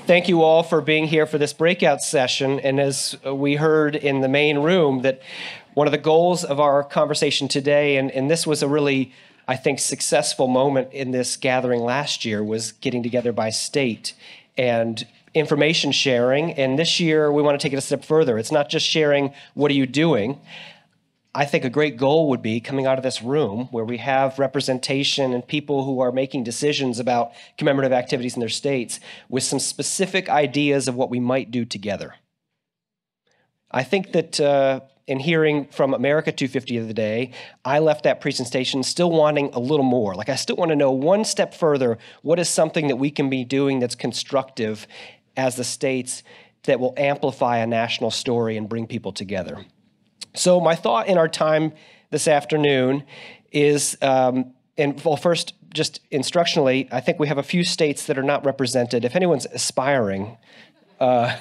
Thank you all for being here for this breakout session. And as we heard in the main room, that one of the goals of our conversation today, and this was a really, I think, successful moment in this gathering last year, was getting together by state and information sharing. And this year, we want to take it a step further. It's not just sharing, what are you doing? I think a great goal would be coming out of this room where we have representation and people who are making decisions about commemorative activities in their states with some specific ideas of what we might do together. I think that in hearing from America 250 of the day, I left that presentation still wanting a little more. Like, I still want to know one step further, what is something that we can be doing that's constructive as the states that will amplify a national story and bring people together. So my thought in our time this afternoon is, first, just instructionally, I think we have a few states that are not represented. If anyone's aspiring, now's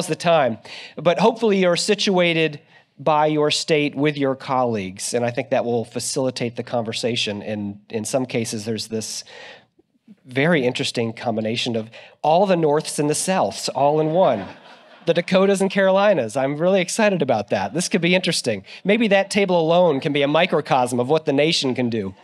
the time. But hopefully you're situated by your state with your colleagues, and I think that will facilitate the conversation. And in some cases, there's this very interesting combination of all the Norths and the Souths all in one. The Dakotas and Carolinas. I'm really excited about that. This could be interesting. Maybe that table alone can be a microcosm of what the nation can do.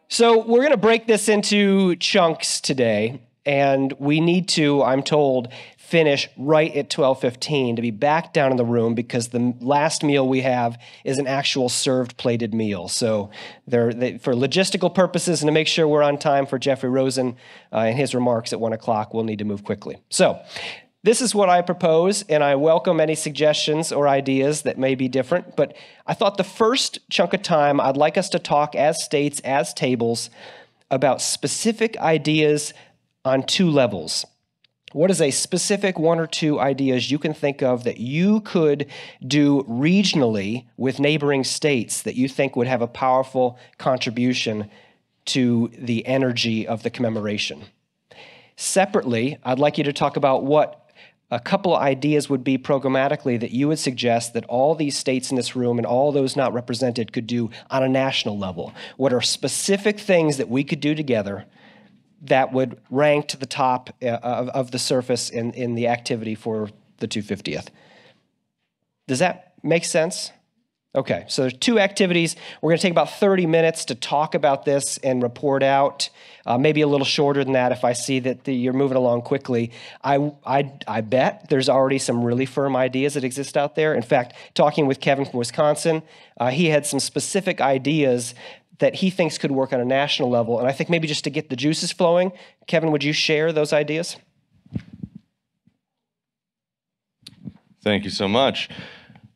So we're going to break this into chunks today, and we need to, I'm told, finish right at 12:15 to be back down in the room because the last meal we have is an actual served plated meal. So for logistical purposes and to make sure we're on time for Jeffrey Rosen and his remarks at 1 o'clock, we'll need to move quickly. So this is what I propose, and I welcome any suggestions or ideas that may be different. But I thought the first chunk of time, I'd like us to talk as states, as tables, about specific ideas on two levels. What is a specific one or two ideas you can think of that you could do regionally with neighboring states that you think would have a powerful contribution to the energy of the commemoration? Separately, I'd like you to talk about what a couple of ideas would be programmatically that you would suggest that all these states in this room and all those not represented could do on a national level. What are specific things that we could do together that would rank to the top of the surface in the activity for the 250th. Does that make sense? Okay, so there's two activities. We're going to take about 30 minutes to talk about this and report out, maybe a little shorter than that if I see that you're moving along quickly. I bet there's already some really firm ideas that exist out there. In fact, talking with Kevin from Wisconsin, he had some specific ideas that he thinks could work on a national level. And I think maybe just to get the juices flowing, Kevin, would you share those ideas? Thank you so much.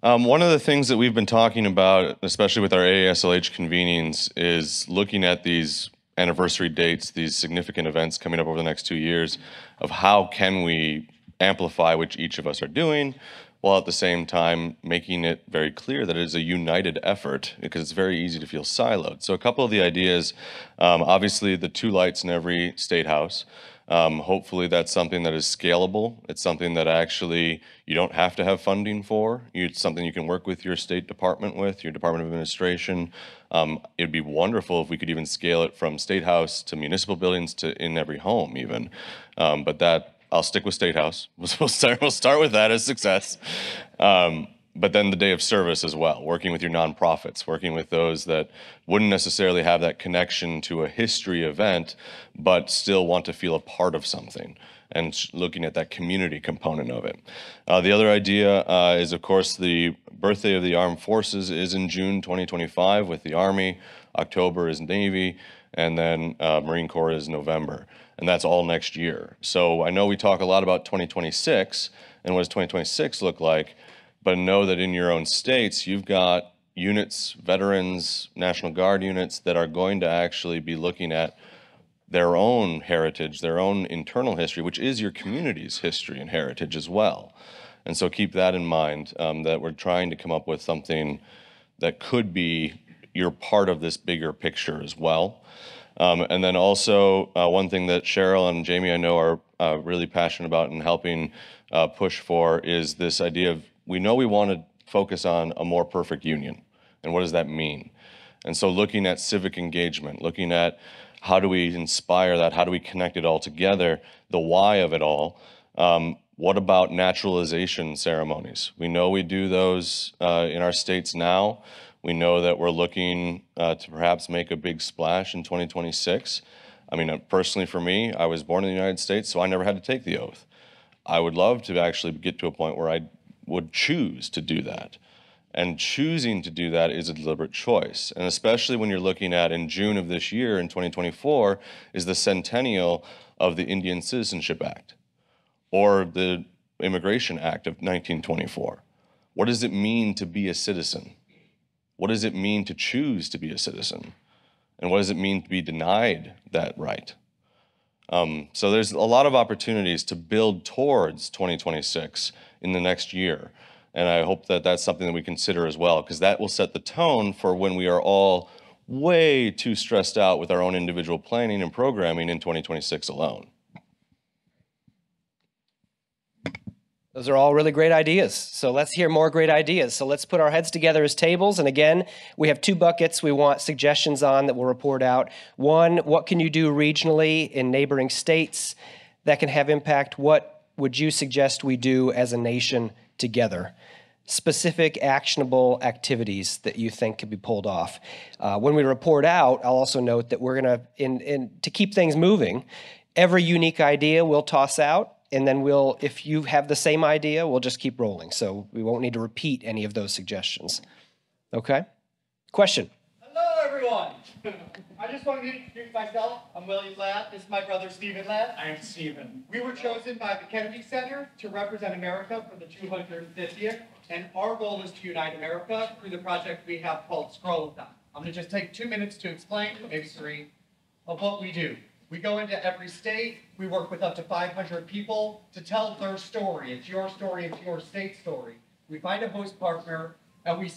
One of the things that we've been talking about, especially with our AASLH convenings, is looking at these anniversary dates, these significant events coming up over the next 2 years, of how can we amplify what each of us are doing, while at the same time making it very clear that it is a united effort, because it's very easy to feel siloed. So a couple of the ideas, obviously the 2 lights in every state house. Hopefully that's something that is scalable. It's something that actually you don't have to have funding for. It's something you can work with your state department with, your Department of Administration. It'd be wonderful if we could even scale it from state house to municipal buildings to in every home even. But that, I'll stick with State House. We'll start with that as success. But then the day of service as well, working with your nonprofits, working with those that wouldn't necessarily have that connection to a history event, but still want to feel a part of something, and looking at that community component of it. The other idea is, of course, the birthday of the Armed Forces is in June 2025 with the Army, October is Navy, and then Marine Corps is November. And that's all next year. So I know we talk a lot about 2026 and what does 2026 look like, but know that in your own states, you've got units, veterans, National Guard units that are going to actually be looking at their own heritage, their own internal history, which is your community's history and heritage as well. And so keep that in mind, that we're trying to come up with something that could be you're part of this bigger picture as well. And then also one thing that Cheryl and Jamie I know are really passionate about and helping push for is this idea of, we know we want to focus on a more perfect union. And what does that mean? And so looking at civic engagement, looking at How do we inspire that? How do we connect it all together? The why of it all. What about naturalization ceremonies? We know we do those in our states now. We know that we're looking to perhaps make a big splash in 2026. I mean, personally for me, I was born in the United States, so I never had to take the oath. I would love to actually get to a point where I would choose to do that. And choosing to do that is a deliberate choice. And especially when you're looking at in June of this year, in 2024, is the centennial of the Indian Citizenship Act or the Immigration Act of 1924. What does it mean to be a citizen? What does it mean to choose to be a citizen? And what does it mean to be denied that right? So there's a lot of opportunities to build towards 2026 in the next year. And I hope that that's something that we consider as well, because that will set the tone for when we are all way too stressed out with our own individual planning and programming in 2026 alone. Those are all really great ideas. So let's hear more great ideas. So let's put our heads together as tables. And again, we have two buckets we want suggestions on that we'll report out. One, what can you do regionally in neighboring states that can have impact? What would you suggest we do as a nation together? Specific actionable activities that you think could be pulled off. When we report out, I'll also note that we're going to, to keep things moving, every unique idea we'll toss out. And then if you have the same idea, we'll just keep rolling. So we won't need to repeat any of those suggestions. Okay? Question? Hello, everyone. I just wanted to introduce myself. I'm William Ladd. This is my brother, Stephen Ladd. I am Stephen. We were chosen by the Kennedy Center to represent America for the 250th, and our goal is to unite America through the project we have called Scroll-a-thon. I'm going to just take 2 minutes to explain, maybe 3, of what we do. We go into every state. We work with up to 500 people to tell their story. It's your story. It's your state story. We find a host partner, and we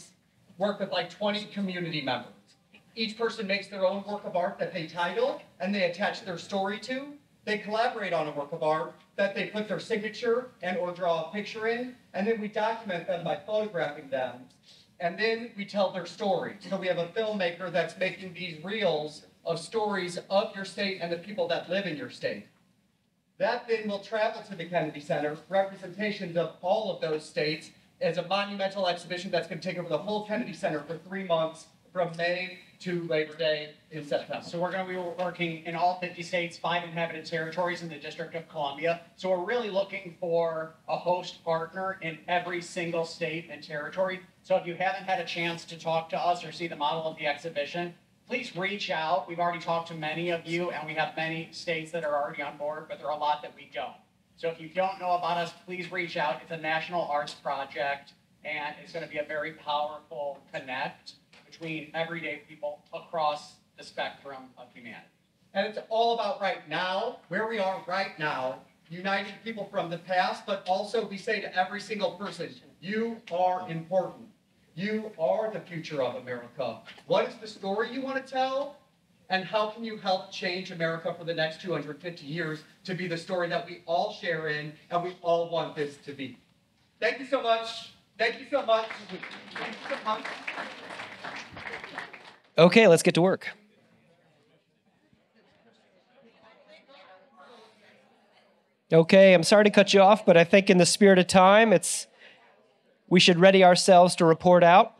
work with like 20 community members. Each person makes their own work of art that they title, and they attach their story to. They collaborate on a work of art that they put their signature and or draw a picture in, and then we document them by photographing them. And then we tell their story. So we have a filmmaker that's making these reels of stories of your state and the people that live in your state. That then will travel to the Kennedy Center, representations of all of those states, as a monumental exhibition that's going to take over the whole Kennedy Center for 3 months, from May to Labor Day in September. So we're going to be working in all 50 states, 5 inhabited territories in the District of Columbia. So we're really looking for a host partner in every single state and territory. So if you haven't had a chance to talk to us or see the model of the exhibition, please reach out. We've already talked to many of you, and we have many states that are already on board, but there are a lot that we don't. So if you don't know about us, please reach out. It's a national arts project, and it's going to be a very powerful connect between everyday people across the spectrum of humanity. And it's all about right now, where we are right now, uniting people from the past, but also we say to every single person, you are important. You are the future of America. What is the story you want to tell? And how can you help change America for the next 250 years to be the story that we all share in and we all want this to be? Thank you so much. Thank you so much. Thank you so much. Okay, let's get to work. Okay, I'm sorry to cut you off, but I think in the spirit of time, we should ready ourselves to report out.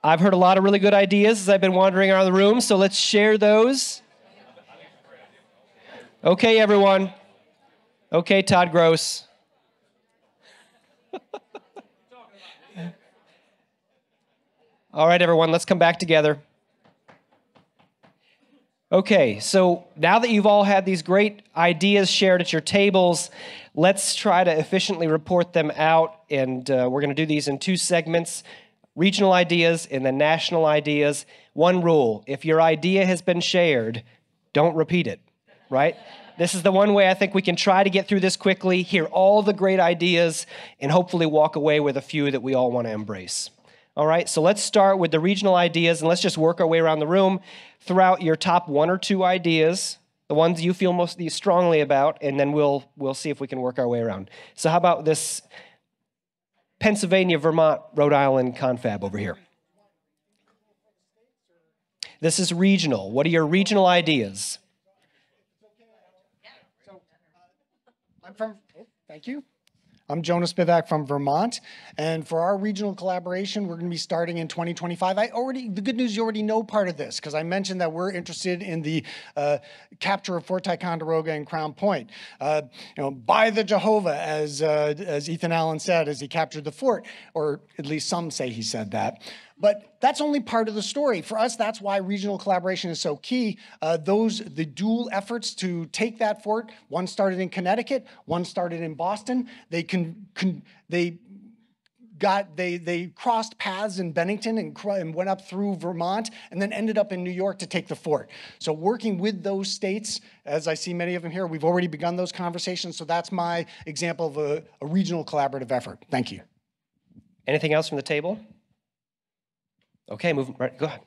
I've heard a lot of really good ideas as I've been wandering around the room, so let's share those. Okay, everyone. Okay, Todd Gross. All right, everyone, let's come back together. Okay, so now that you've all had these great ideas shared at your tables, let's try to efficiently report them out, and we're going to do these in 2 segments, regional ideas and then national ideas. One rule, if your idea has been shared, don't repeat it, right? This is the one way I think we can try to get through this quickly, hear all the great ideas, and hopefully walk away with a few that we all want to embrace. All right, so let's start with the regional ideas, and let's just work our way around the room. Throw out your top 1 or 2 ideas, the ones you feel most strongly about, and then we'll see if we can work our way around. So how about this Pennsylvania, Vermont, Rhode Island confab over here? This is regional. What are your regional ideas? Thank you. I'm Jonas Spivak from Vermont, and for our regional collaboration, we're going to be starting in 2025. The good news, you already know part of this, because I mentioned that we're interested in the capture of Fort Ticonderoga and Crown Point. By the Jehovah, as Ethan Allen said, as he captured the fort, or at least some say he said that. But that's only part of the story. For us, that's why regional collaboration is so key. The dual efforts to take that fort, one started in Connecticut, one started in Boston. They crossed paths in Bennington and went up through Vermont and then ended up in New York to take the fort. So working with those states, as I see many of them here, we've already begun those conversations. So that's my example of a regional collaborative effort. Thank you. Anything else from the table? Okay, right, go ahead.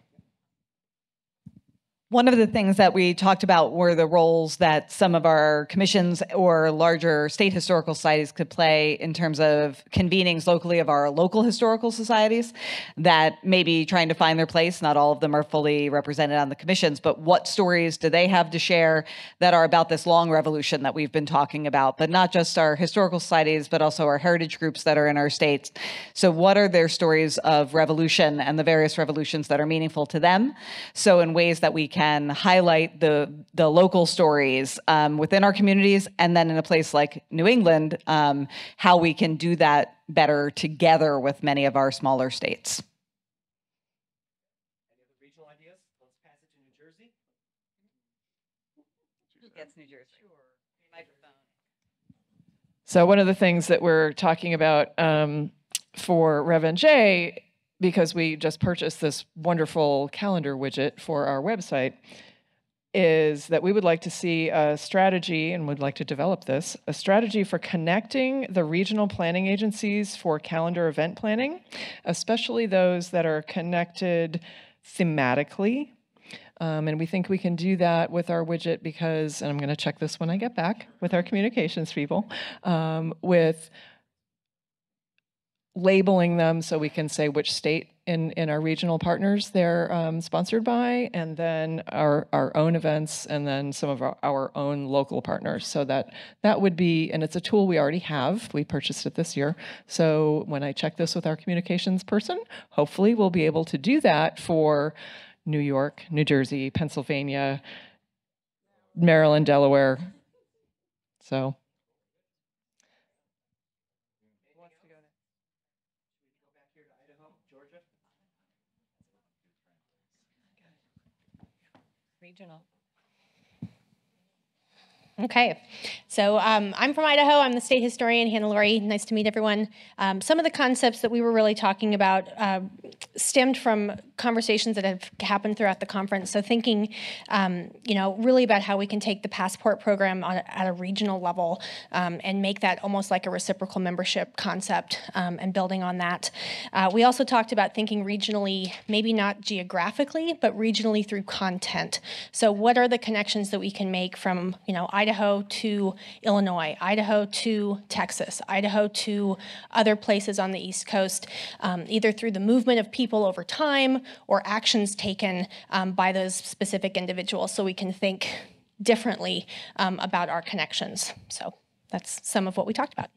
One of the things that we talked about were the roles that some of our commissions or larger state historical societies could play in terms of convenings locally of our local historical societies that may be trying to find their place. Not all of them are fully represented on the commissions, but what stories do they have to share that are about this long revolution that we've been talking about, but not just our historical societies, but also our heritage groups that are in our states. So what are their stories of revolution and the various revolutions that are meaningful to them? So in ways that we can highlight the local stories within our communities, and then in a place like New England, how we can do that better together with many of our smaller states. Any other regional ideas? Let's pass it to New Jersey. Who gets New Jersey? Sure. Microphone. So one of the things that we're talking about for Rev. J, because we just purchased this wonderful calendar widget for our website, is that we would like to see a strategy, and would like to develop this, a strategy for connecting the regional planning agencies for calendar event planning, especially those that are connected thematically. And we think we can do that with our widget because, and I'm going to check this when I get back with our communications people, with labeling them so we can say which state in our regional partners they're sponsored by, and then our own events, and then some of our own local partners. So that would be, and it's a tool we already have. We purchased it this year. So when I check this with our communications person, hopefully we'll be able to do that for New York, New Jersey, Pennsylvania, Maryland, Delaware. So. Regional. Okay, so I'm from Idaho. I'm the state historian, Hannah Laurie. Nice to meet everyone. Some of the concepts that we were really talking about stemmed from conversations that have happened throughout the conference. So thinking, really about how we can take the passport program at a regional level and make that almost like a reciprocal membership concept and building on that. We also talked about thinking regionally, maybe not geographically, but regionally through content. So what are the connections that we can make from, Idaho to Illinois, Idaho to Texas, Idaho to other places on the East Coast, either through the movement of people over time or actions taken by those specific individuals, so we can think differently about our connections. So that's some of what we talked about.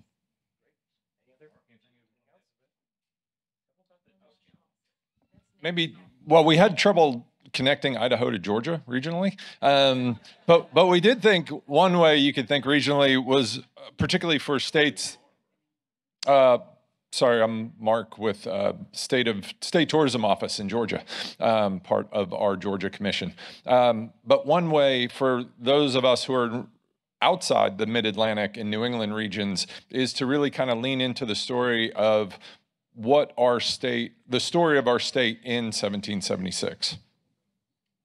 Maybe, well, we had trouble connecting Idaho to Georgia regionally. But we did think one way you could think regionally was particularly for states. Sorry, I'm Mark with State Tourism Office in Georgia, part of our Georgia Commission. But one way for those of us who are outside the Mid-Atlantic and New England regions is to really kind of lean into the story of what the story of our state in 1776.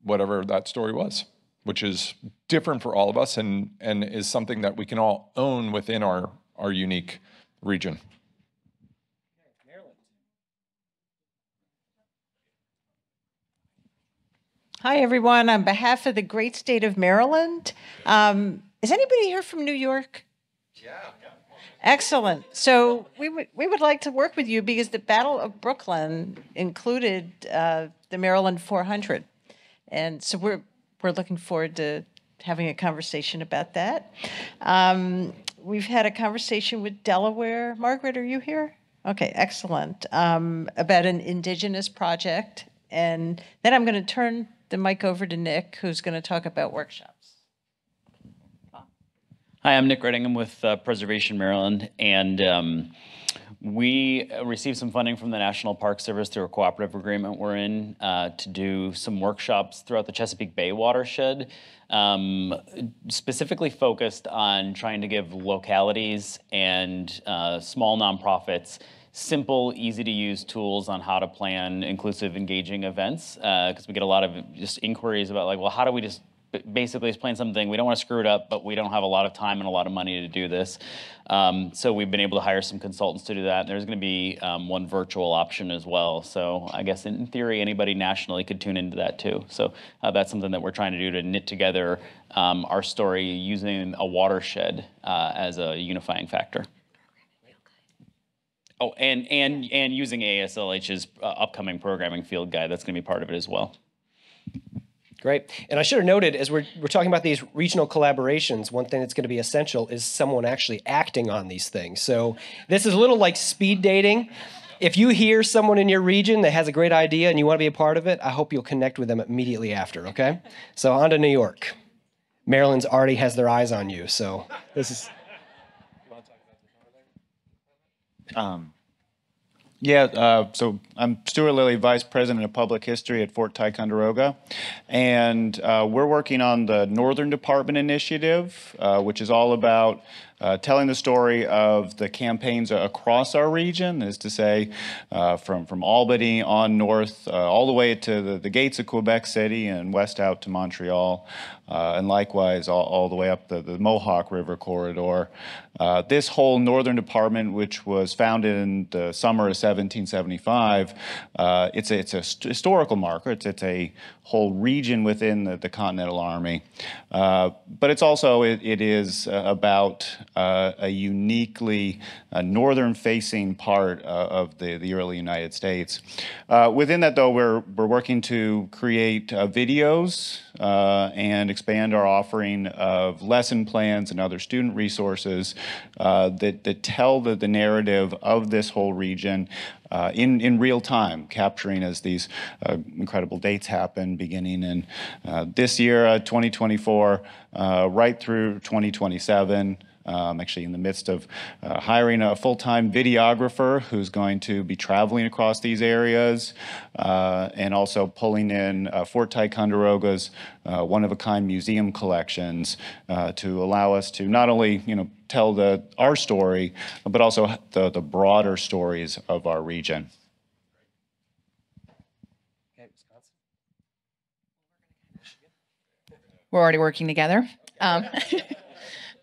Whatever that story was, which is different for all of us and is something that we can all own within our unique region. Hi, everyone. On behalf of the great state of Maryland, is anybody here from New York? Yeah. Excellent. So we would like to work with you because the Battle of Brooklyn included the Maryland 400. And so we're looking forward to having a conversation about that. We've had a conversation with Delaware. Margaret, are you here? Okay, excellent. About an indigenous project. And then I'm going to turn the mic over to Nick, who's going to talk about workshops. Hi, I'm Nick Redding. I'm with Preservation Maryland, and we received some funding from the National Park Service through a cooperative agreement we're in to do some workshops throughout the Chesapeake Bay watershed, specifically focused on trying to give localities and small nonprofits simple, easy-to-use tools on how to plan inclusive, engaging events, because we get a lot of just inquiries about, like, well, how do we just basically explain something, we don't want to screw it up, but we don't have a lot of time and a lot of money to do this. So we've been able to hire some consultants to do that. There's going to be one virtual option as well. So I guess in theory, anybody nationally could tune into that too. So that's something that we're trying to do to knit together our story using a watershed as a unifying factor. Oh, and using ASLH's upcoming programming field guide. That's going to be part of it as well. Great. And I should have noted, as we're talking about these regional collaborations, one thing that's going to be essential is someone actually acting on these things. So this is a little like speed dating. If you hear someone in your region that has a great idea and you want to be a part of it, I hope you'll connect with them immediately after, okay? So on to New York. Maryland's already has their eyes on you, so this is... So I'm Stuart Lilly, Vice President of Public History at Fort Ticonderoga, and we're working on the Northern Department Initiative, which is all about telling the story of the campaigns across our region, is to say, from Albany on north, all the way to the gates of Quebec City and west out to Montreal, and likewise all the way up the Mohawk River corridor. This whole Northern Department, which was founded in the summer of 1775, it's a historical marker. It's a whole region within the Continental Army, but it's also it is about a uniquely northern-facing part of the early United States. Within that, though, we're working to create videos and expand our offering of lesson plans and other student resources that tell the narrative of this whole region in real time, capturing as these incredible dates happen, beginning in this year, 2024, right through 2027. Actually in the midst of hiring a full-time videographer who's going to be traveling across these areas, and also pulling in Fort Ticonderoga's one-of-a-kind museum collections to allow us to not only tell our story, but also the broader stories of our region. We're already working together.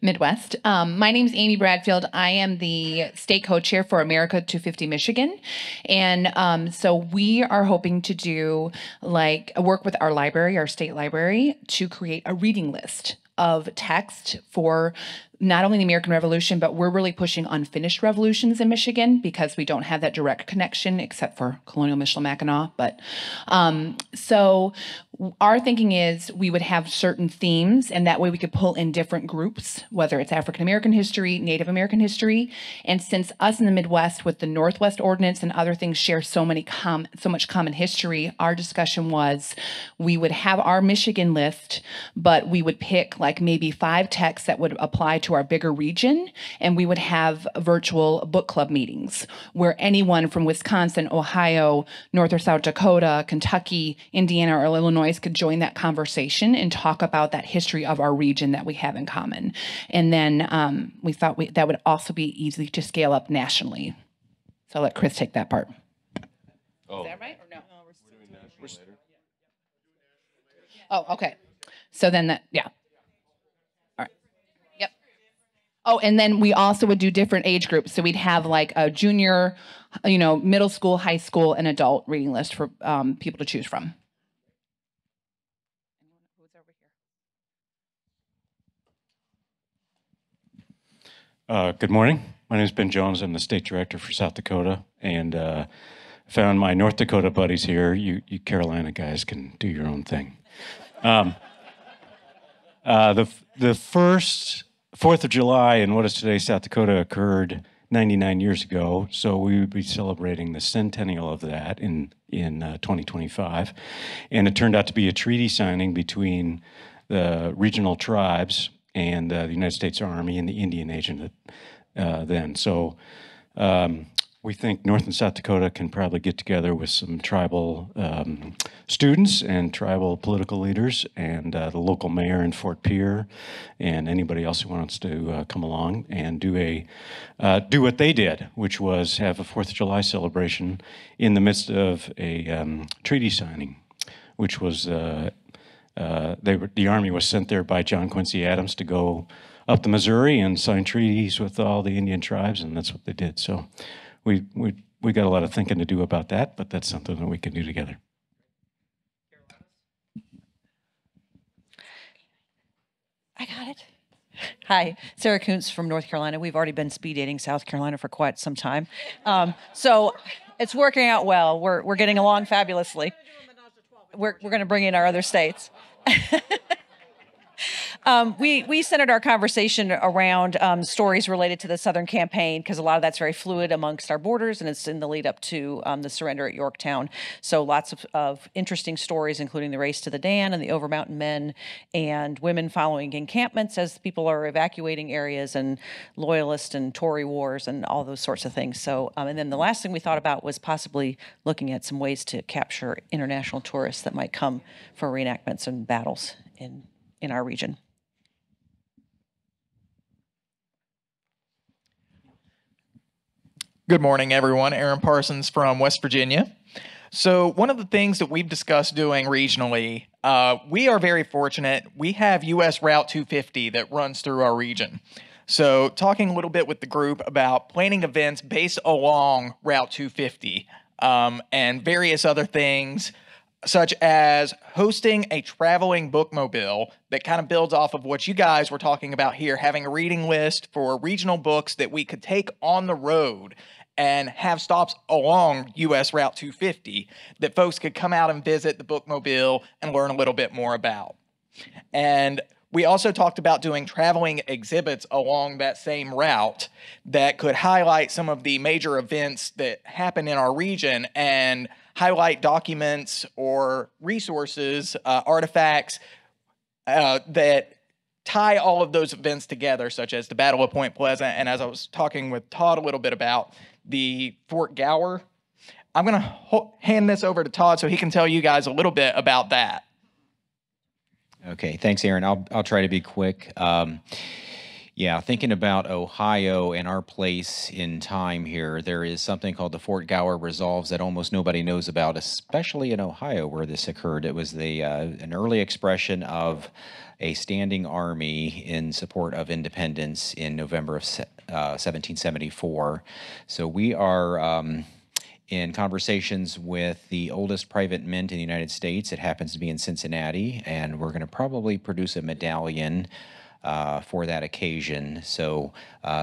Midwest. My name is Amy Bradfield. I am the state co-chair for America 250 Michigan. And so we are hoping to do work with our library, our state library, to create a reading list of text for not only the American Revolution, but we're really pushing unfinished revolutions in Michigan because we don't have that direct connection except for colonial Michilimackinac. But so our thinking is we would have certain themes, and that way we could pull in different groups, whether it's African American history, Native American history. And since us in the Midwest with the Northwest Ordinance and other things share so much common history, our discussion was we would have our Michigan list, but we would pick maybe 5 texts that would apply to our bigger region, and we would have virtual book club meetings where anyone from Wisconsin, Ohio, North or South Dakota, Kentucky, Indiana, or Illinois could join that conversation and talk about that history of our region that we have in common. And then we thought that would also be easy to scale up nationally. So I'll let Chris take that part. Oh. Is that right or no? Oh, okay. So then yeah. Oh, and then we also would do different age groups. So we'd have a junior, middle school, high school, and adult reading list for people to choose from. Good morning. My name is Ben Jones. I'm the state director for South Dakota, and found my North Dakota buddies here. You Carolina guys can do your own thing. The first 4th of July in what is today South Dakota occurred 99 years ago, so we would be celebrating the centennial of that in 2025. And it turned out to be a treaty signing between the regional tribes and the United States Army and the Indian agent then. So we think North and South Dakota can probably get together with some tribal students and tribal political leaders and the local mayor in Fort Pierre and anybody else who wants to come along and do what they did, which was have a 4th of July celebration in the midst of a treaty signing, which was the Army was sent there by John Quincy Adams to go up the Missouri and sign treaties with all the Indian tribes, and that's what they did. So we got a lot of thinking to do about that, but that's something that we can do together. I got it. Hi, Sarah Kuntz from North Carolina. We've already been speed dating South Carolina for quite some time. So it's working out well. We're getting along fabulously. We're going to bring in our other states. We centered our conversation around stories related to the Southern campaign because a lot of that's very fluid amongst our borders, and it's in the lead up to the surrender at Yorktown. So lots of interesting stories, including the race to the Dan and the Over Mountain Men and women following encampments as people are evacuating areas and Loyalist and Tory wars and all those sorts of things. So, and then the last thing we thought about was possibly looking at some ways to capture international tourists that might come for reenactments and battles in our region. Good morning, everyone. Aaron Parsons from West Virginia. So one of the things that we've discussed doing regionally, we are very fortunate. We have US Route 250 that runs through our region. So talking a little bit with the group about planning events based along Route 250 and various other things, such as hosting a traveling bookmobile that kind of builds off of what you guys were talking about here, having a reading list for regional books that we could take on the road and have stops along US Route 250 that folks could come out and visit the bookmobile and learn a little bit more about. And we also talked about doing traveling exhibits along that same route that could highlight some of the major events that happen in our region and highlight documents or resources, artifacts that tie all of those events together, such as the Battle of Point Pleasant, and as I was talking with Todd a little bit about, the Fort Gower. I'm going to hand this over to Todd so he can tell you guys a little bit about that. Okay, thanks, Aaron. I'll try to be quick. Yeah, thinking about Ohio and our place in time here, there is something called the Fort Gower Resolves that almost nobody knows about, especially in Ohio where this occurred. It was an early expression of a standing army in support of independence in November of 1774. So we are in conversations with the oldest private mint in the United States. It happens to be in Cincinnati, and we're going to probably produce a medallion for that occasion. So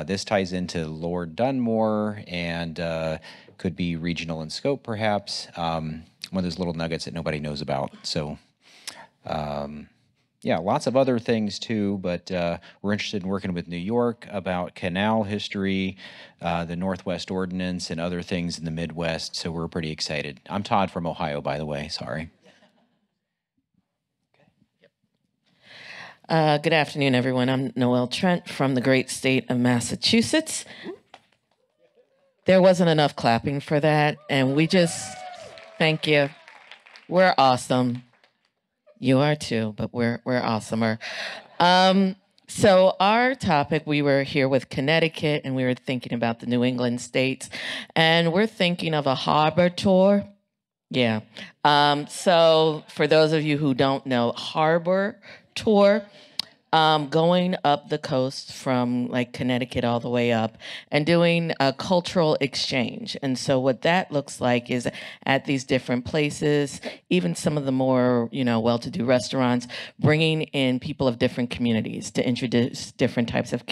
this ties into Lord Dunmore and could be regional in scope, perhaps. One of those little nuggets that nobody knows about. So yeah, lots of other things too, but we're interested in working with New York about canal history, the Northwest Ordinance, and other things in the Midwest, so we're pretty excited. I'm Todd from Ohio, by the way, sorry. Good afternoon, everyone. I'm Noelle Trent from the great state of Massachusetts. There wasn't enough clapping for that, and thank you. We're awesome. You are too, but we're awesomer. So our topic, we were here with Connecticut, and we were thinking about the New England states, and we're thinking of a harbor tour. Yeah. So for those of you who don't know, harbor tour, going up the coast from like Connecticut all the way up and doing a cultural exchange. And so what that looks like is at these different places, even some of the more, well-to-do restaurants, bringing in people of different communities to introduce different types of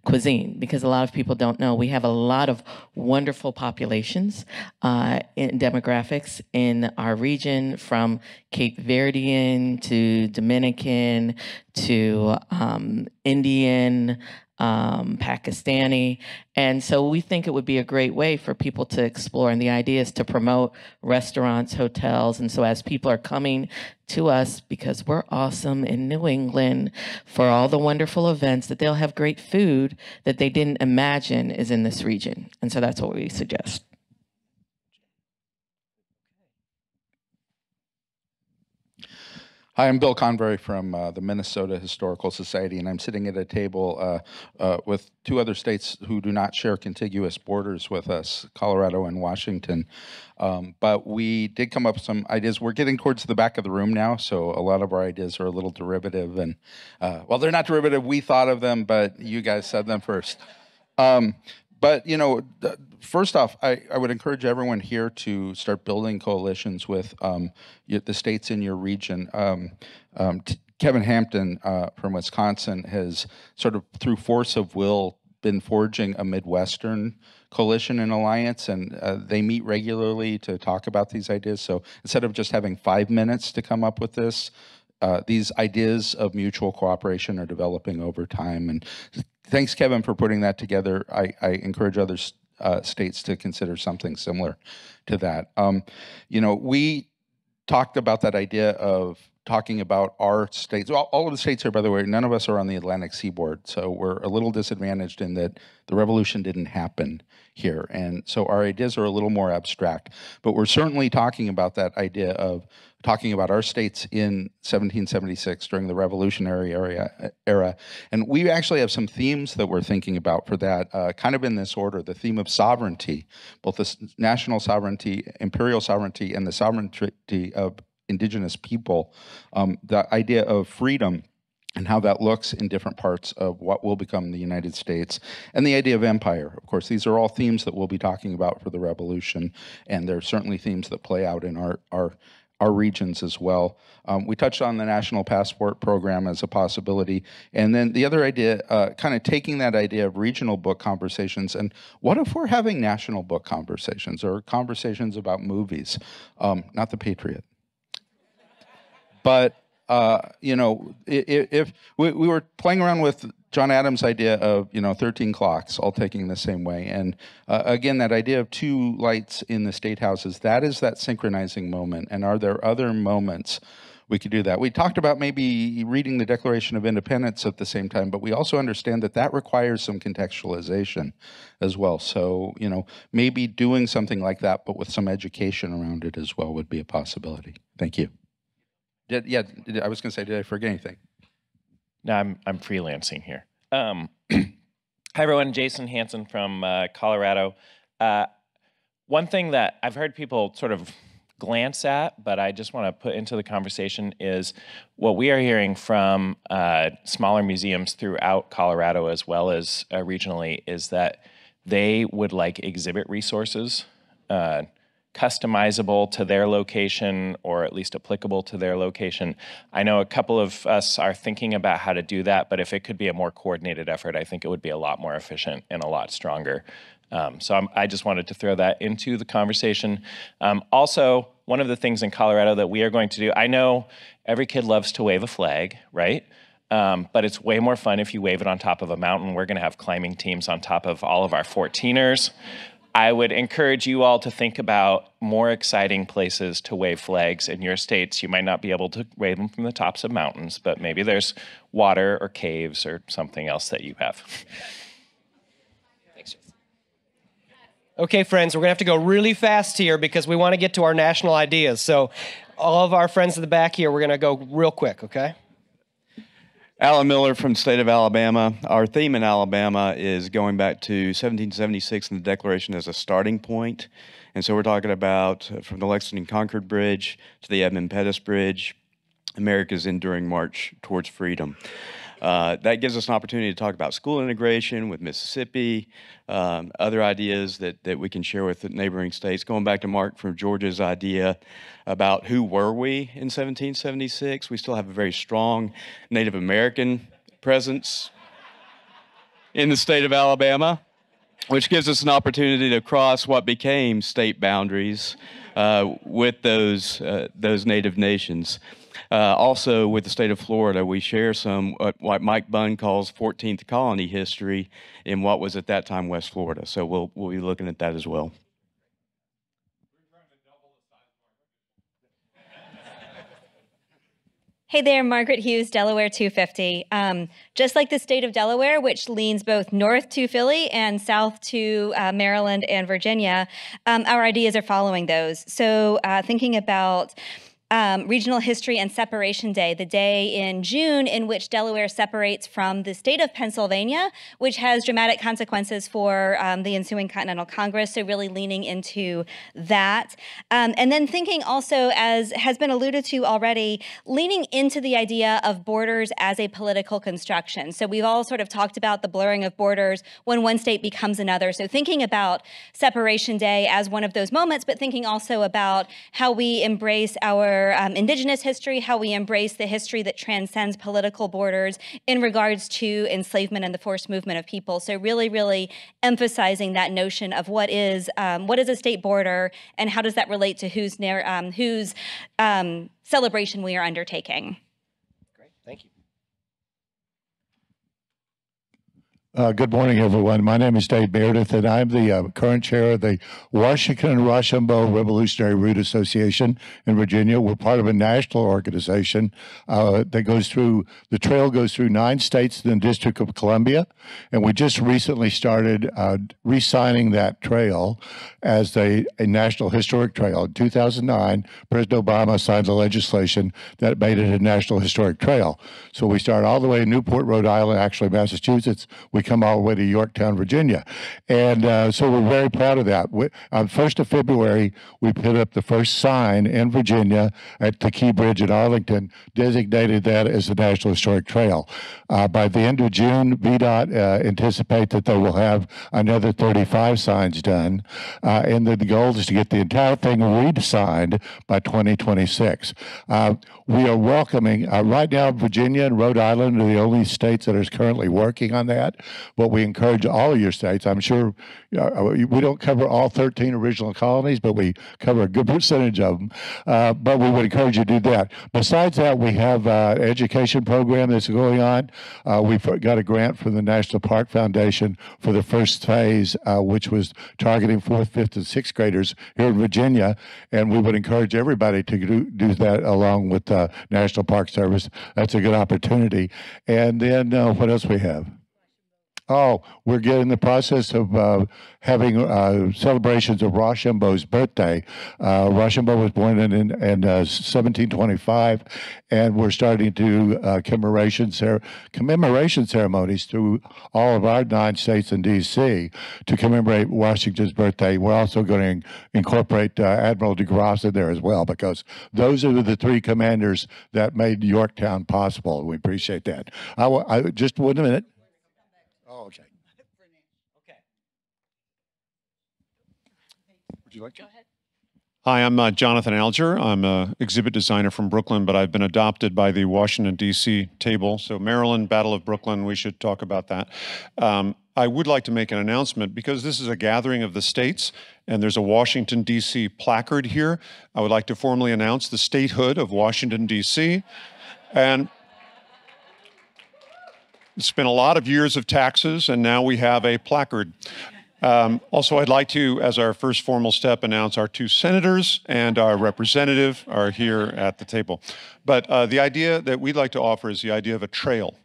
cuisine, because a lot of people don't know we have a lot of wonderful populations in demographics in our region, from Cape Verdean to Dominican to Indian, Pakistani. And so we think it would be a great way for people to explore. And the idea is to promote restaurants, hotels. And so as people are coming to us, because we're awesome in New England for all the wonderful events, that they'll have great food that they didn't imagine is in this region. And so that's what we suggest. Hi, I'm Bill Convery from the Minnesota Historical Society, and I'm sitting at a table with two other states who do not share contiguous borders with us, Colorado and Washington. But we did come up with some ideas. We're getting towards the back of the room now, so a lot of our ideas are a little derivative. And, well, they're not derivative. We thought of them, but you guys said them first. But, first off, I would encourage everyone here to start building coalitions with the states in your region. Kevin Hampton from Wisconsin has sort of, through force of will, been forging a Midwestern coalition and alliance, and they meet regularly to talk about these ideas. So instead of just having 5 minutes to come up with this, these ideas of mutual cooperation are developing over time. And thanks, Kevin, for putting that together. I encourage other states to consider something similar to that. We talked about that idea of talking about our states. Well, all of the states here, by the way, none of us are on the Atlantic seaboard, so we're a little disadvantaged in that the revolution didn't happen here. And so our ideas are a little more abstract, but we're certainly talking about that idea of talking about our states in 1776 during the Revolutionary era. And we actually have some themes that we're thinking about for that, kind of in this order: the theme of sovereignty, both the national sovereignty, imperial sovereignty, and the sovereignty of indigenous people, the idea of freedom and how that looks in different parts of what will become the United States, and the idea of empire. Of course, these are all themes that we'll be talking about for the revolution, and they're certainly themes that play out in our regions as well. We touched on the National Passport Program as a possibility, and then the other idea, kind of taking that idea of regional book conversations, and what if we're having national book conversations or conversations about movies? Not The Patriot. But if we were playing around with John Adams' idea of 13 clocks all taking the same way, and again, that idea of 2 lights in the state houses, that is that synchronizing moment. And are there other moments we could do that? We talked about maybe reading the Declaration of Independence at the same time, but we also understand that that requires some contextualization as well. So maybe doing something like that, but with some education around it as well, would be a possibility. Thank you. I was going to say, did I forget anything? No, I'm freelancing here. Hi, everyone. Jason Hansen from Colorado. One thing that I've heard people sort of glance at, but I just want to put into the conversation, is what we are hearing from smaller museums throughout Colorado, as well as regionally, is that they would like exhibit resources, customizable to their location, or at least applicable to their location. I know a couple of us are thinking about how to do that, but if it could be a more coordinated effort, I think it would be a lot more efficient and a lot stronger. I just wanted to throw that into the conversation. Also, one of the things in Colorado that we are going to do, I know every kid loves to wave a flag, right? But it's way more fun if you wave it on top of a mountain. We're going to have climbing teams on top of all of our 14ers. I would encourage you all to think about more exciting places to wave flags in your states. You might not be able to wave them from the tops of mountains, but maybe there's water or caves or something else that you have. Thanks. Okay, friends, we're going to have to go really fast here because we want to get to our national ideas. So all of our friends in the back here, we're going to go real quick, okay? Alan Miller from the state of Alabama. Our theme in Alabama is going back to 1776 and the Declaration as a starting point. And so we're talking about from the Lexington-Concord Bridge to the Edmund Pettus Bridge, America's enduring march towards freedom. That gives us an opportunity to talk about school integration with Mississippi, other ideas that we can share with the neighboring states. Going back to Mark from Georgia's idea about who were we in 1776, we still have a very strong Native American presence in the state of Alabama, which gives us an opportunity to cross what became state boundaries with those native nations. Also, with the state of Florida, we share some what Mike Bunn calls 14th colony history in what was at that time West Florida. So we'll be looking at that as well. Hey there, Margaret Hughes, Delaware 250. Just like the state of Delaware, which leans both north to Philly and south to Maryland and Virginia, our ideas are following those. So thinking about Regional History and Separation Day, the day in June in which Delaware separates from the state of Pennsylvania, which has dramatic consequences for the ensuing Continental Congress, so really leaning into that. And then thinking also, as has been alluded to already, leaning into the idea of borders as a political construction. So we've all sort of talked about the blurring of borders when one state becomes another. So thinking about Separation Day as one of those moments, but thinking also about how we embrace our indigenous history, how we embrace the history that transcends political borders in regards to enslavement and the forced movement of people. So really, really emphasizing that notion of what is a state border and how does that relate to whose celebration we are undertaking. Great, thank you. Good morning, everyone. My name is Dave Meredith, and I'm the current chair of the Washington and Rochambeau Revolutionary Route Association in Virginia. We're part of a national organization that goes through, the trail goes through 9 states in the District of Columbia, and we just recently started re-signing that trail as a national historic trail. In 2009, President Obama signed the legislation that made it a national historic trail. So we start all the way in Newport, Rhode Island, actually Massachusetts. We come all the way to Yorktown, Virginia. And so we're very proud of that. On 1st of February, we put up the first sign in Virginia at the Key Bridge in Arlington, designated that as a National Historic Trail. By the end of June, VDOT anticipate that they will have another 35 signs done. And the goal is to get the entire thing redesigned by 2026. We are welcoming, right now, Virginia and Rhode Island are the only states that are currently working on that. But we encourage all of your states. I'm sure we don't cover all 13 original colonies, but we cover a good percentage of them. But we would encourage you to do that. Besides that, we have an education program that's going on. We've got a grant from the National Park Foundation for the first phase, which was targeting 4th, 5th, and 6th graders here in Virginia. And we would encourage everybody to do that along with the National Park Service. That's a good opportunity. And then what else we have? Oh, we're getting the process of having celebrations of Rochambeau's birthday. Rochambeau was born in 1725, and we're starting to commemoration ceremonies through all of our 9 states and D.C. to commemorate Washington's birthday. We're also going to incorporate Admiral de Grasse in there as well, because those are the 3 commanders that made Yorktown possible. We appreciate that. Just 1 minute. Oh, okay. Okay. Would you like to? Go ahead. Hi, I'm Jonathan Alger. I'm an exhibit designer from Brooklyn, but I've been adopted by the Washington, D.C. table. So Maryland, Battle of Brooklyn, we should talk about that. I would like to make an announcement because this is a gathering of the states and there's a Washington, D.C. placard here. I would like to formally announce the statehood of Washington, D.C. And it's been a lot of years of taxes, and now we have a placard. Also, I'd like to, as our first formal step, announce our 2 senators and our representative are here at the table. But the idea that we'd like to offer is the idea of a trail.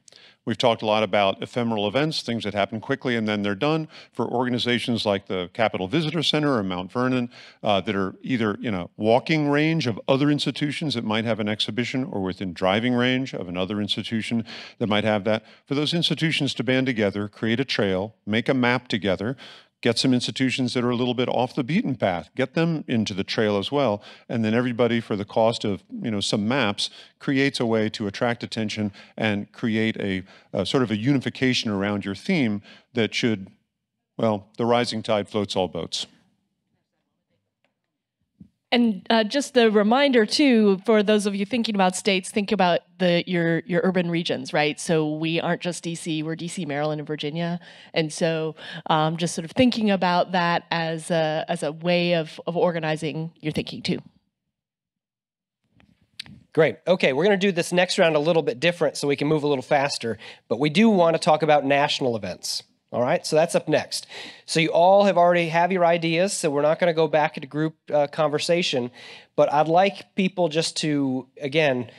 We've talked a lot about ephemeral events, things that happen quickly and then they're done, for organizations like the Capitol Visitor Center or Mount Vernon that are either in a walking range of other institutions that might have an exhibition or within driving range of another institution that might have that. For those institutions to band together, create a trail, make a map together, Get some institutions that are a little bit off the beaten path, get them into the trail as well. And then everybody, for the cost of some maps, creates a way to attract attention and create a sort of a unification around your theme that should, well, the rising tide floats all boats. And just the reminder too, for those of you thinking about states, think about your urban regions, right? So we aren't just DC, we're DC, Maryland, and Virginia. And so just sort of thinking about that as a way of organizing your thinking too. Great. Okay, we're going to do this next round a little bit different so we can move a little faster, but we do want to talk about national events. All right, so that's up next. So you all already have your ideas, so we're not going to go back into group conversation, but I'd like people just to, again,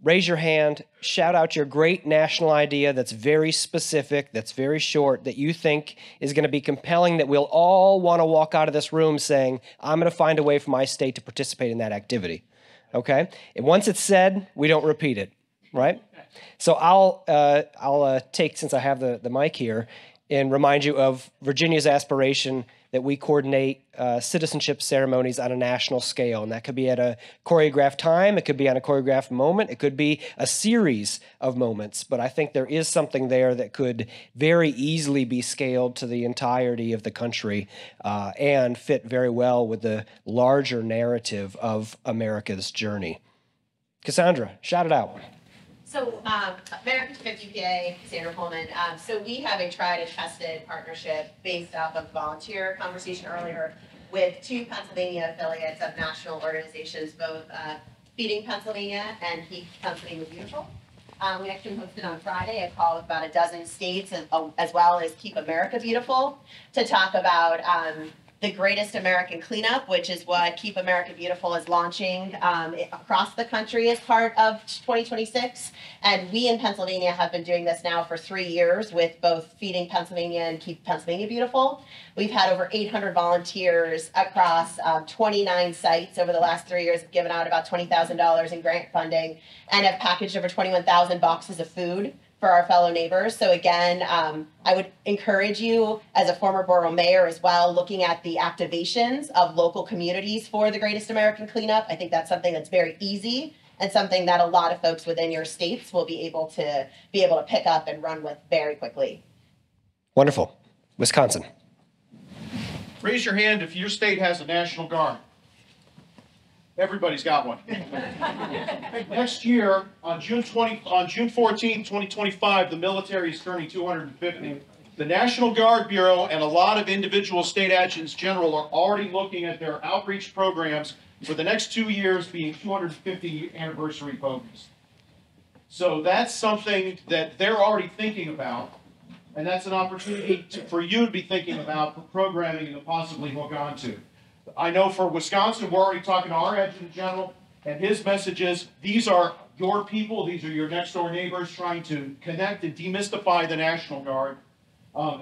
raise your hand, shout out your great national idea that's very specific, that's very short, that you think is going to be compelling, that we'll all want to walk out of this room saying, I'm going to find a way for my state to participate in that activity. Okay? And once it's said, we don't repeat it, right? So I'll take, since I have the mic here, and remind you of Virginia's aspiration that we coordinate citizenship ceremonies on a national scale. And that could be at a choreographed time, it could be on a choreographed moment, it could be a series of moments. But I think there is something there that could very easily be scaled to the entirety of the country and fit very well with the larger narrative of America's journey. Cassandra, shout it out. So American 50PA, Sandra Pullman. So we have a tried and tested partnership based off of volunteer conversation earlier with two Pennsylvania affiliates of national organizations, both Feeding Pennsylvania and Keep Pennsylvania Beautiful. We actually hosted on Friday a call with about a dozen states as well as Keep America Beautiful to talk about the Greatest American Cleanup, which is what Keep America Beautiful is launching across the country as part of 2026. And we in Pennsylvania have been doing this now for 3 years with both Feeding Pennsylvania and Keep Pennsylvania Beautiful. We've had over 800 volunteers across 29 sites over the last 3 years, have given out about $20,000 in grant funding, and have packaged over 21,000 boxes of food for our fellow neighbors. So again, I would encourage you as a former borough mayor as well, looking at the activations of local communities for the Greatest American Cleanup. I think that's something that's very easy and something that a lot of folks within your states will be able to pick up and run with very quickly. Wonderful. Wisconsin. Raise your hand if your state has a National Guard. Everybody's got one. Next year, on June 14th, 2025, the military is turning 250. The National Guard Bureau and a lot of individual state adjutants general are already looking at their outreach programs for the next 2 years being 250 anniversary focused. So that's something that they're already thinking about, and that's an opportunity for you to be thinking about for programming and to possibly hook onto. I know for Wisconsin, we're already talking to our adjutant general, and his message is, these are your people, these are your next door neighbors, trying to connect and demystify the National Guard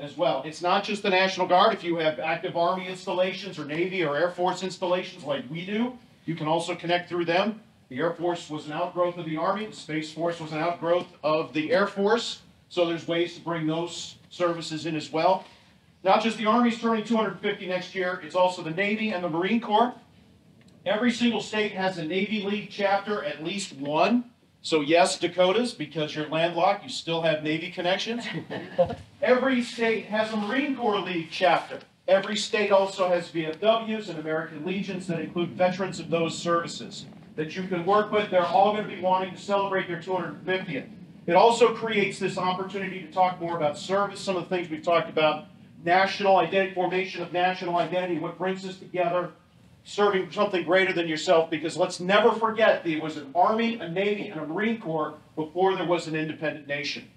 as well. It's not just the National Guard. If you have active Army installations or Navy or Air Force installations like we do, you can also connect through them. The Air Force was an outgrowth of the Army. The Space Force was an outgrowth of the Air Force. So there's ways to bring those services in as well. Not just the Army's turning 250 next year, it's also the Navy and the Marine Corps. Every single state has a Navy League chapter, at least one. So yes, Dakotas, because you're landlocked, you still have Navy connections. Every state has a Marine Corps League chapter. Every state also has VFWs and American Legions that include veterans of those services that you can work with. They're all going to be wanting to celebrate their 250th. It also creates this opportunity to talk more about service, some of the things we've talked about. National identity, formation of national identity, what brings us together, serving something greater than yourself, because let's never forget there was an Army, a Navy, and a Marine Corps before there was an independent nation.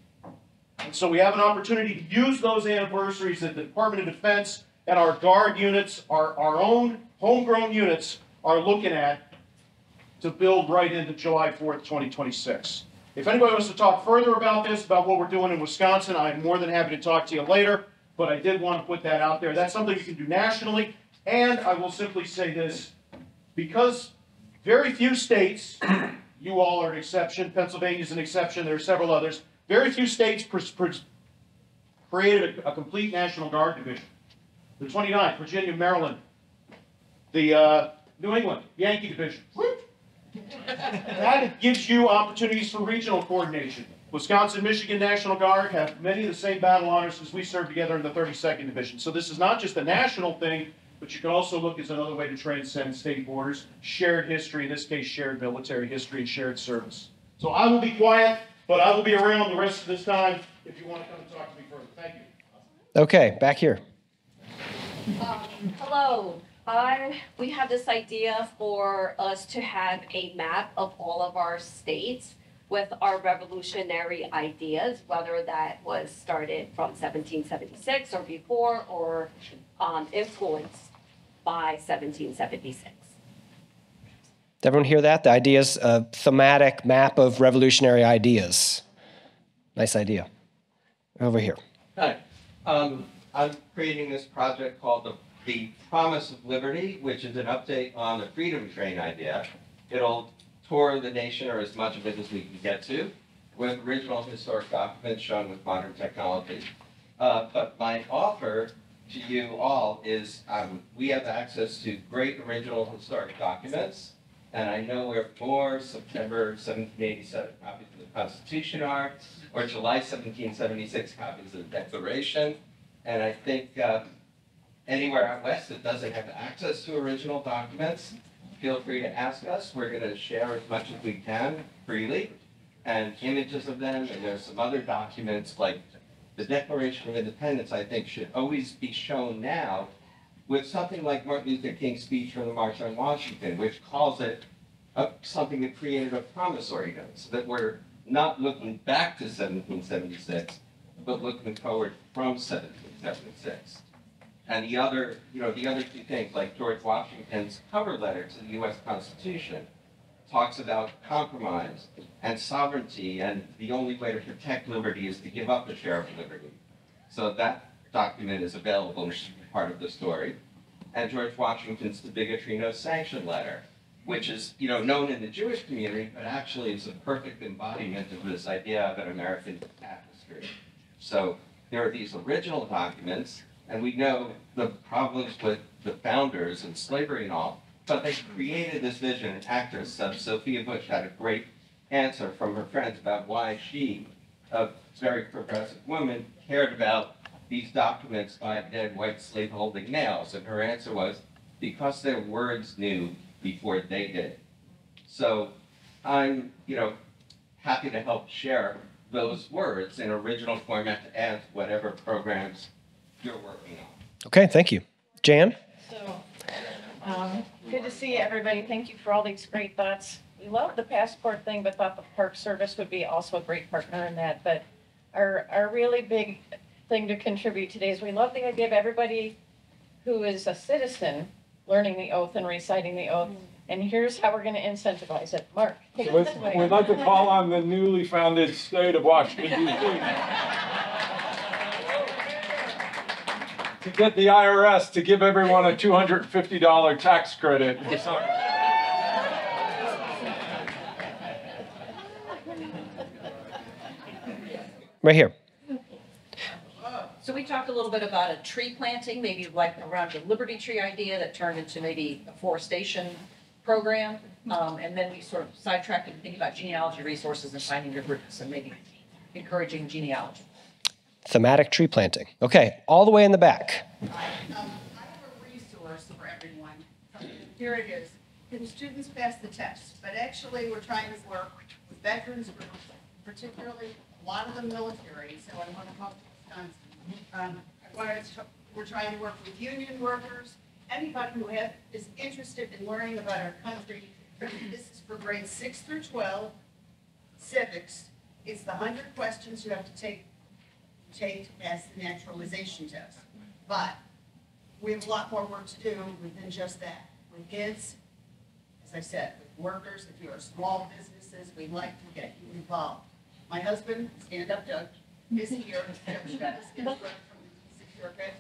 And so we have an opportunity to use those anniversaries that the Department of Defense and our Guard units, our own homegrown units, are looking at to build right into July 4th, 2026. If anybody wants to talk further about this, about what we're doing in Wisconsin, I'm more than happy to talk to you later. But I did want to put that out there. That's something you can do nationally. And I will simply say this, because very few states, you all are an exception, Pennsylvania is an exception, there are several others, very few states created a complete National Guard division. The 29th, Virginia, Maryland. The New England, Yankee division. That gives you opportunities for regional coordination. Wisconsin, Michigan National Guard have many of the same battle honors as we served together in the 32nd Division. So this is not just a national thing, but you can also look as another way to transcend state borders, shared history, in this case, shared military history and shared service. So I will be quiet, but I will be around the rest of this time if you want to come and talk to me further. Thank you. Okay, back here. Hello. We have this idea for us to have a map of all of our states with our revolutionary ideas, whether that was started from 1776 or before, or influenced by 1776. Did everyone hear that? The ideas, a thematic map of revolutionary ideas. Nice idea. Over here. Hi. I'm creating this project called the Promise of Liberty, which is an update on the Freedom Train idea. It'll tour the nation, or as much of it as we can get to, with original historic documents shown with modern technology. But my offer to you all is we have access to great original historic documents, and I know where more September 1787 copies of the Constitution are, or July 1776 copies of the Declaration, and I think anywhere out west that doesn't have access to original documents, feel free to ask us. We're going to share as much as we can freely, and images of them, and there's some other documents like the Declaration of Independence, I think, should always be shown now with something like Martin Luther King's speech from the March on Washington, which calls it something that created a promissory note, so that we're not looking back to 1776, but looking forward from 1776. And the other two things, like George Washington's cover letter to the U.S. Constitution, talks about compromise and sovereignty, and the only way to protect liberty is to give up a share of liberty. So that document is available and should be part of the story. And George Washington's The Bigotry No Sanction letter, which is known in the Jewish community, but actually is a perfect embodiment of this idea of an American tapestry. So there are these original documents, and we know the problems with the founders and slavery and all, but they created this vision. An actress, Sophia Bush, had a great answer from her friends about why she, a very progressive woman, cared about these documents by dead white slave-holding males. And her answer was, because their words knew before they did. So I'm, happy to help share those words in original format to add to whatever programs you're working on. Okay, thank you. Jan? So, good to see everybody. Thank you for all these great thoughts. We love the passport thing, but thought the Park Service would be also a great partner in that. But our really big thing to contribute today is we love the idea of everybody who is a citizen learning the oath and reciting the oath. And here's how we're going to incentivize it. Mark, take it away. We'd like to call on the newly founded state of Washington, D.C. to get the IRS to give everyone a $250 tax credit. Right here. So we talked a little bit about a tree planting, maybe like around the Liberty Tree idea that turned into maybe a forestation program. And then we sort of sidetracked and think about genealogy resources and finding your roots and maybe encouraging genealogy. Thematic tree planting. Okay, all the way in the back. I have a resource for everyone. Here it is. Can students pass the test? But actually, we're trying to work with veterans groups, particularly a lot of the military. So I want to talk to Wisconsin. We're trying to work with union workers, anybody who is interested in learning about our country. This is for grades 6 through 12, civics. It's the 100 questions you have to take as the naturalization test. But we have a lot more work to do than just that. With kids, as I said, with workers, if you're small businesses, we'd like to get you involved. My husband, stand up, Doug, is here. From the DC Circuit.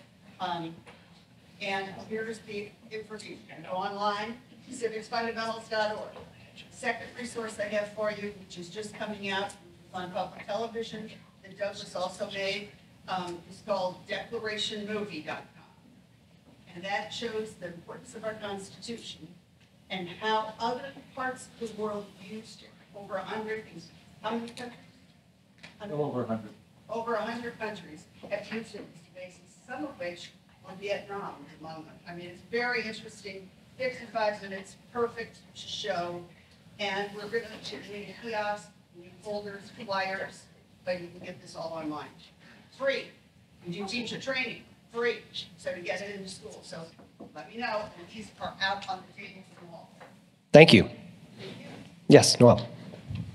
And here's the information. Go online, civicsfundamentals.org. Second resource I have for you, which is just coming out on public television, that Douglas also made, is called declarationmovie.com. And that shows the importance of our Constitution and how other parts of the world used it. Over 100, how many countries? Over 100. Over 100 countries have used it as a basis, some of which on Vietnam is among them. I mean, it's very interesting. 55 minutes, perfect show. And we're going to need a kiosk, need folders, flyers, but you can get this all online. Free. You do teacher training, free. So to get it into school. So let me know, and these are out on the tables and wall. Thank you. Yes, Noel.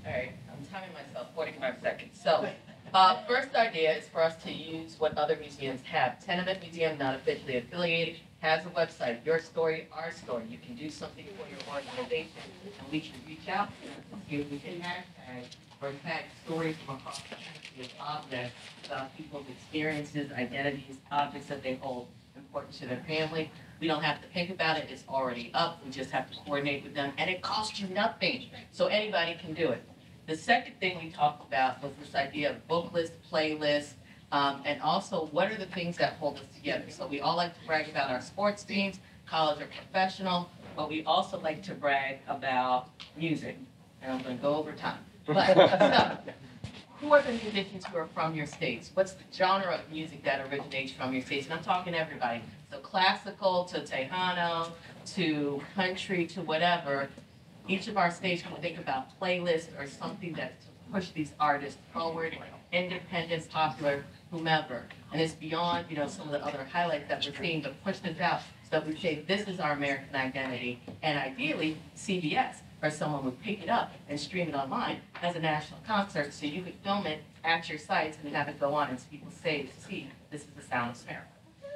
All right, I'm timing myself, 45 seconds. So, first idea is for us to use what other museums have. Tenement Museum, not officially affiliated, has a website, Your Story, Our Story. You can do something for your organization, and we can reach out to them to see if we can hashtag or tag stories from across the country with objects about people's experiences, identities, objects that they hold important to their family. We don't have to think about it, it's already up. We just have to coordinate with them, and it costs you nothing, so anybody can do it. The second thing we talked about was this idea of book list, playlist, and also what are the things that hold us together. So we all like to brag about our sports teams, college or professional, but we also like to brag about music. And I'm going to go over time. But so, who are the musicians who are from your states? What's the genre of music that originates from your states? And I'm talking everybody. So classical to Tejano to country to whatever. Each of our states can think about playlists or something that's to push these artists forward, independent, popular, whomever. And it's beyond, some of the other highlights that we're seeing, but push this out so that we say this is our American identity. And ideally, CBS or someone would pick it up and stream it online as a national concert so you could film it at your sites and have it go on and people see this is the sound of America.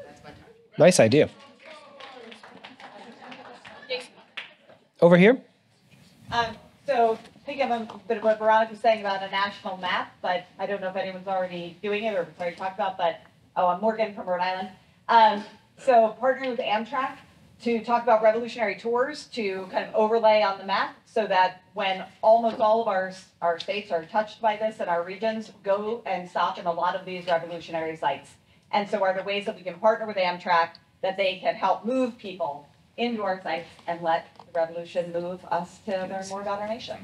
That's my time. Nice idea. Over here. So picking up a bit of what Veronica was saying about a national map, but I don't know if anyone's already doing it or if it's already talked about, but I'm Morgan from Rhode Island. So partnering with Amtrak to talk about revolutionary tours to kind of overlay on the map so that when almost all of our states are touched by this and our regions, go and stop in a lot of these revolutionary sites. And so are there ways that we can partner with Amtrak that they can help move people into our sites and let the revolution move us to learn more about our nation?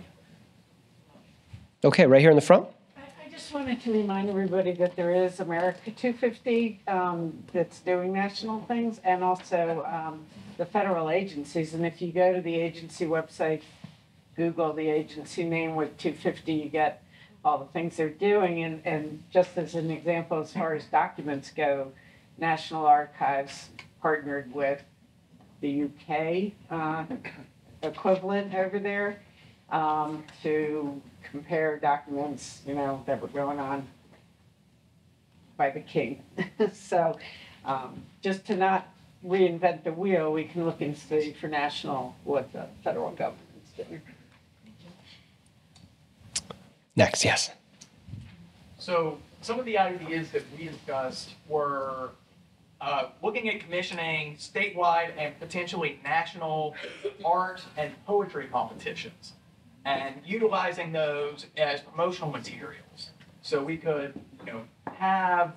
Okay, right here in the front. I just wanted to remind everybody that there is America 250 that's doing national things, and also the federal agencies. And if you go to the agency website, Google the agency name with 250, you get all the things they're doing. And just as an example, as far as documents go, National Archives partnered with the UK equivalent over there to compare documents, that were going on by the king. So just to not reinvent the wheel, we can look and see for national what the federal government's doing. Next, yes. So some of the ideas that we discussed were looking at commissioning statewide and potentially national art and poetry competitions and utilizing those as promotional materials. So we could, have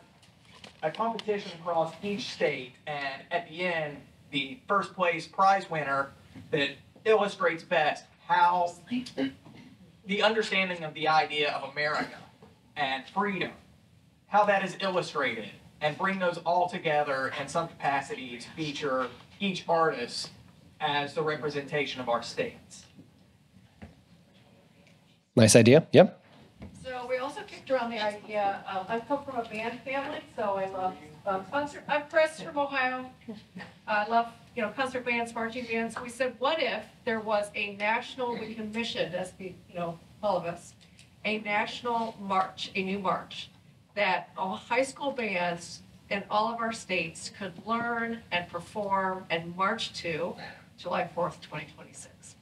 a competition across each state, and at the end, the first place prize winner that illustrates best how the understanding of the idea of America and freedom, how that is illustrated, and bring those all together in some capacity to feature each artist as the representation of our states. Nice idea. Yep. So we also kicked around the idea of, I come from a band family, so I love concert. I'm Chris from Ohio. I love, concert bands, marching bands. We said, what if there was a national, we commissioned, as all of us, a national march, a new march, that all high school bands in all of our states could learn and perform and march to July 4th, 2026.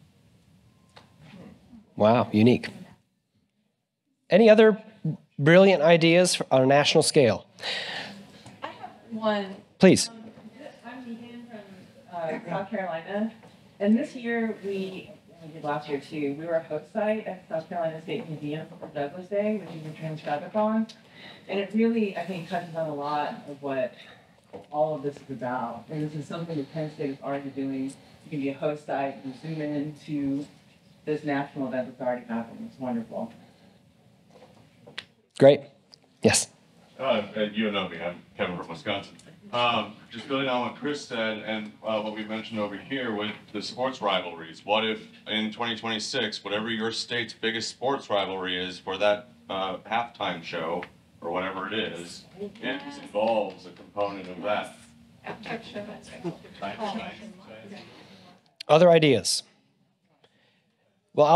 Wow, unique. Any other brilliant ideas on a national scale? One. Please. I'm Megan from South Carolina, and this year we did last year too. We were a host site at South Carolina State Museum for Douglas Day, which is a transcribathon, and it really, I think, touches on a lot of what all of this is about. And this is something that Penn State is already doing. You can be a host site and zoom in to this national event that's already happening. It's wonderful. Great. Yes. You know me, I'm Kevin from Wisconsin. Just building on what Chris said and what we mentioned over here with the sports rivalries. What if in 2026, whatever your state's biggest sports rivalry is for that halftime show or whatever it is, it involves a component of that. Other ideas? Well,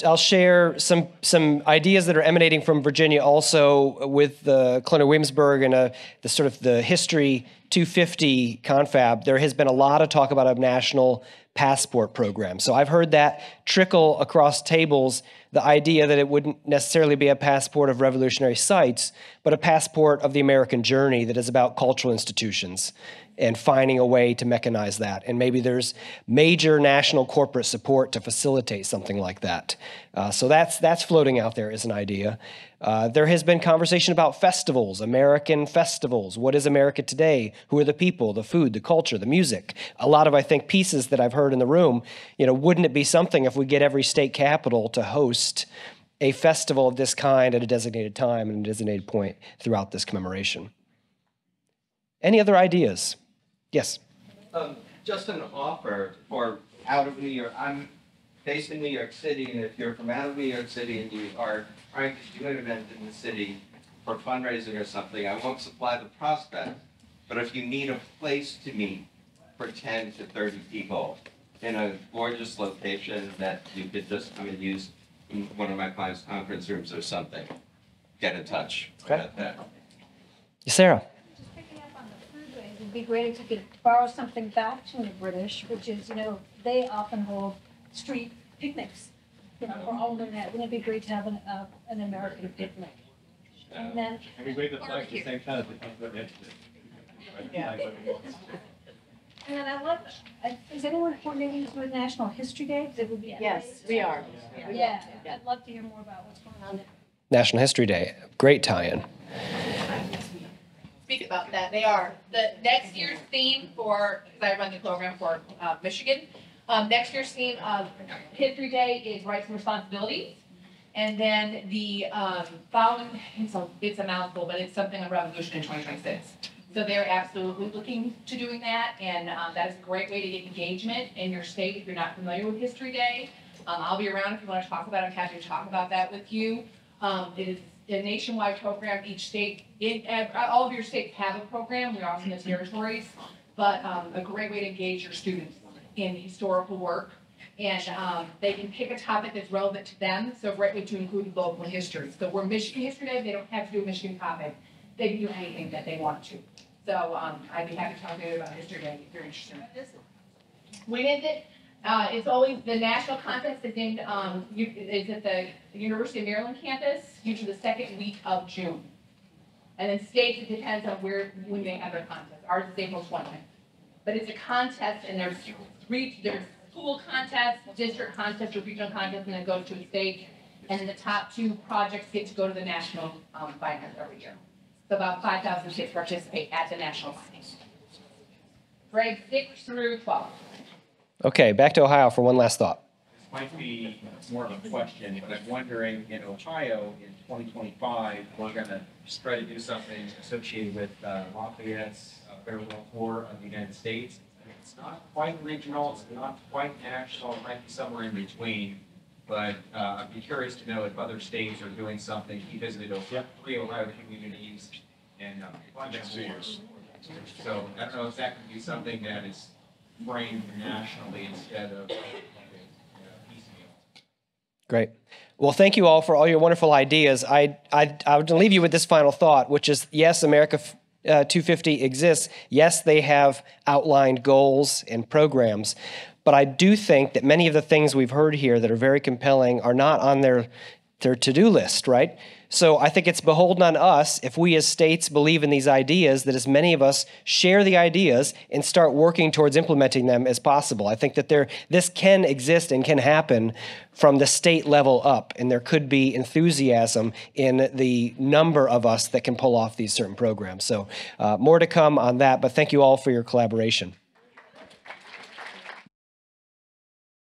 I'll share some ideas that are emanating from Virginia also with the Colonial Williamsburg and the sort of the History 250 confab. There has been a lot of talk about a national passport program. So I've heard that trickle across tables, the idea that it wouldn't necessarily be a passport of revolutionary sites, but a passport of the American journey that is about cultural institutions and finding a way to mechanize that. And maybe there's major national corporate support to facilitate something like that. So that's floating out there as an idea. There has been conversation about festivals, American festivals. What is America today? Who are the people, the food, the culture, the music? A lot of, I think, pieces that I've heard in the room, wouldn't it be something if we get every state capital to host a festival of this kind at a designated time and a designated point throughout this commemoration? Any other ideas? Yes. Just an offer for out of New York. I'm based in New York City, and if you're from out of New York City and you are trying to do an event in the city for fundraising or something, I won't supply the prospect, but if you need a place to meet for 10 to 30 people in a gorgeous location that you could just come and use in one of my clients' conference rooms or something, get in touch about that. Sarah. It'd be great if we could borrow something back from the British, which is, they often hold street picnics for all the net. Wouldn't it be great to have an American picnic? And then Can we wave the flag at the same time? Yeah. And then is anyone coordinating this with National History Day? 'Cause it would be Yes, we are. Yeah, I'd love to hear more about what's going on there. National History Day, great tie-in. Speak about that. They are. The next year's theme for, because I run the program for Michigan, next year's theme of History Day is Rights and Responsibilities. And then the following, it's a mouthful, but it's something on Revolution in 2026. So they're absolutely looking to doing that, and that is a great way to get engagement in your state if you're not familiar with History Day. I'll be around if you want to talk about it. I'm happy to talk about that with you. It is a nationwide program. Each state, all of your states have a program. We're also in the territories, but a great way to engage your students in historical work. And they can pick a topic that's relevant to them, so a great way to include local history. So we're Michigan History Day, they don't have to do a Michigan topic. They can do anything that they want to. So I'd be happy to talk to you about History Day if you're interested. When is it? It's always, the national contest is in, it's at the University of Maryland campus, usually the second week of June. And then states, it depends on when they have their contest. Ours is April 20th. But it's a contest, and there's school contests, district contests, or regional contests, and then it goes to a state. And then the top 2 projects get to go to the national finals every year. So about 5,000 kids participate at the national finals. Grades 6 through 12. Okay, back to Ohio for one last thought. This might be more of a question, but I'm wondering, in Ohio in 2025, we're going to try to do something associated with Lafayette's farewell tour of the United States. It's not quite regional, it's not quite national, it might be somewhere in between. But I'd be curious to know if other states are doing something. He visited 3 Ohio communities in next 2 years. So I don't know if that could be something that is framed nationally instead of piecemeal. Great. Well, thank you all for all your wonderful ideas. I would leave you with this final thought, which is, yes, America 250 exists. Yes, they have outlined goals and programs. But I do think that many of the things we've heard here that are very compelling are not on their their to-do list, right? So I think it's beholden on us, if we as states believe in these ideas, that as many of us share the ideas and start working towards implementing them as possible. I think that this can exist and can happen from the state level up, and there could be enthusiasm in the number of us that can pull off these certain programs. So more to come on that, but thank you all for your collaboration.